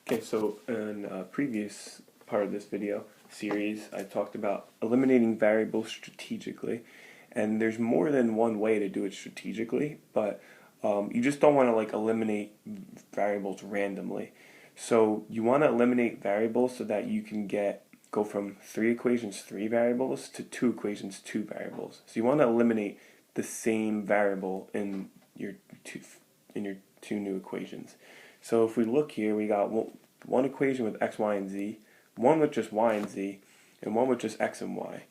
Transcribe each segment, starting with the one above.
Okay, so in a previous part of this video series, I talked about eliminating variables strategically, and there's more than one way to do it strategically, but you just don't want to like eliminate variables randomly. So you want to eliminate variables so that you can go from three equations, three variables, to two equations, two variables. So you want to eliminate the same variable in two in your two new equations. So if we look here, we got one equation with x, y, and z, one with just y and z, and one with just x and y.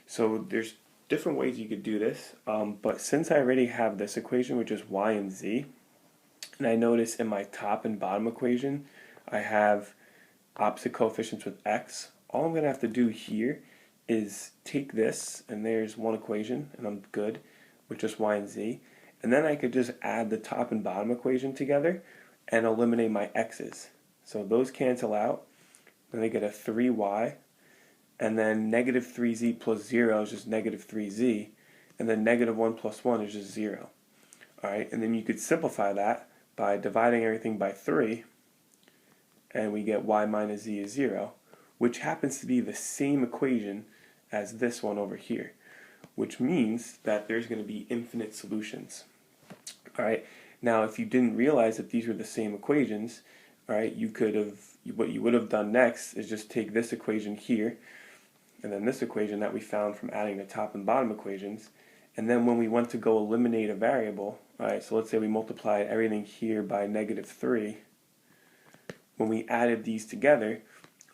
So there's different ways you could do this, but since I already have this equation with just y and z, and I notice in my top and bottom equation, I have opposite coefficients with x, all I'm going to have to do here is take this, and there's one equation, and I'm good with just y and z, and then I could just add the top and bottom equation together and eliminate my x's. So those cancel out, then I get a 3y, and then negative 3z plus 0 is just negative 3z, and then negative 1 plus 1 is just 0. Alright, and then you could simplify that by dividing everything by 3, and we get y minus z is 0, which happens to be the same equation as this one over here, which means that there's going to be infinite solutions. Alright, now if you didn't realize that these were the same equations, alright, what you would have done next is just take this equation here, and then this equation that we found from adding the top and bottom equations, and then when we want to go eliminate a variable, alright, so let's say we multiplied everything here by negative 3, when we added these together,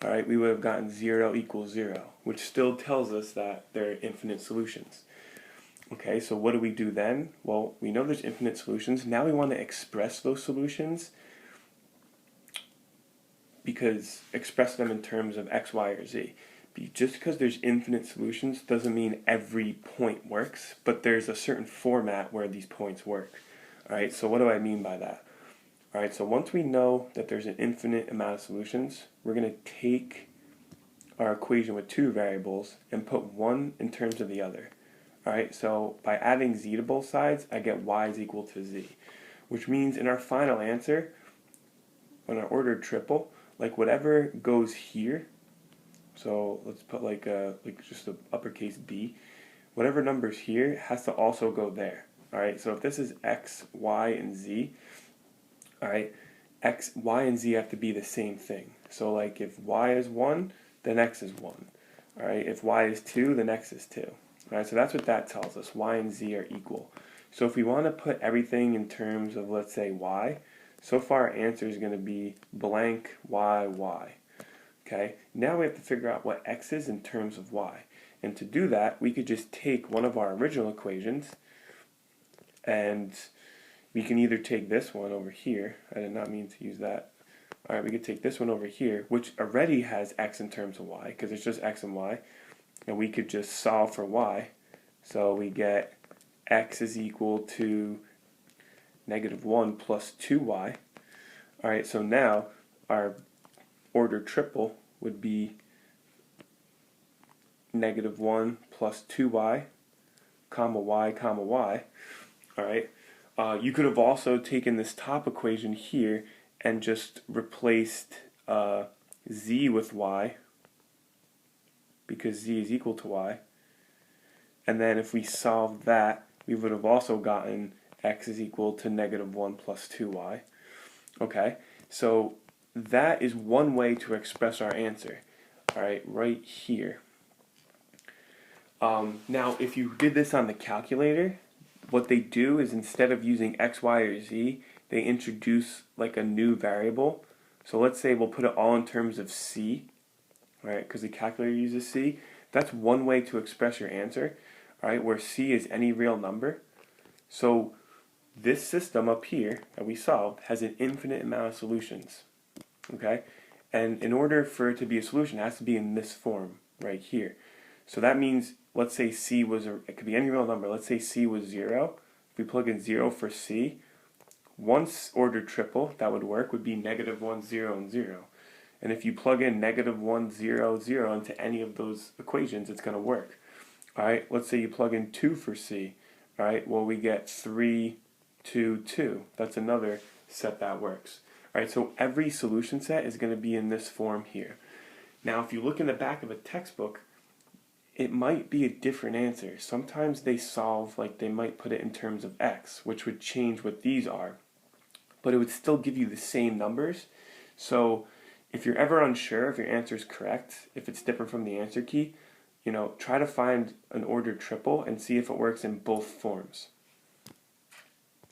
alright, we would have gotten 0 equals 0, which still tells us that there are infinite solutions. Okay, so what do we do then? Well, we know there's infinite solutions. Now we want to express those solutions, because express them in terms of x, y, or z. Just because there's infinite solutions doesn't mean every point works, but there's a certain format where these points work. Alright, so what do I mean by that? Alright, so once we know that there's an infinite amount of solutions, we're going to take our equation with two variables and put one in terms of the other. Alright, so by adding z to both sides, I get y is equal to z, which means in our final answer, on our ordered triple, like whatever goes here, so let's put like just an uppercase B, whatever number's here has to also go there. Alright, so if this is x, y, and z, alright, x, y, and z have to be the same thing. So like if y is 1, then x is 1. Alright, if y is 2, then x is 2. Alright, so that's what that tells us. Y and z are equal. So if we want to put everything in terms of, let's say, y, so far our answer is going to be blank y, y. Okay, now we have to figure out what x is in terms of y. And to do that, we could just take one of our original equations, and we can either take this one over here. I did not mean to use that. Alright, we could take this one over here, which already has x in terms of y, because it's just x and y. And we could just solve for y. So we get x is equal to negative 1 plus 2y. Alright, so now our ordered triple would be negative 1 plus 2y, comma y, comma y. Alright, you could have also taken this top equation here and just replaced z with y, because z is equal to y. And then if we solved that, we would have also gotten x is equal to negative 1 plus 2y. Okay, so that is one way to express our answer. Alright, right here. Now, if you did this on the calculator, what they do is instead of using x, y, or z, they introduce like a new variable. So let's say we'll put it all in terms of c, right? Because the calculator uses c. That's one way to express your answer, right? Where c is any real number. So this system up here that we solved has an infinite amount of solutions, okay? And in order for it to be a solution, it has to be in this form right here. So that means, let's say c was, it could be any real number. Let's say c was 0. If we plug in 0 for c, once ordered triple, that would work, would be negative 1, 0, and 0. And if you plug in negative 1, 0, 0 into any of those equations, it's going to work. Alright, let's say you plug in 2 for c. Alright, well we get 3, 2, 2. That's another set that works. Alright, so every solution set is going to be in this form here. Now, if you look in the back of a textbook, it might be a different answer. Sometimes they solve, like they might put it in terms of x, which would change what these are, but it would still give you the same numbers. So if you're ever unsure if your answer is correct, if it's different from the answer key, try to find an ordered triple and see if it works in both forms.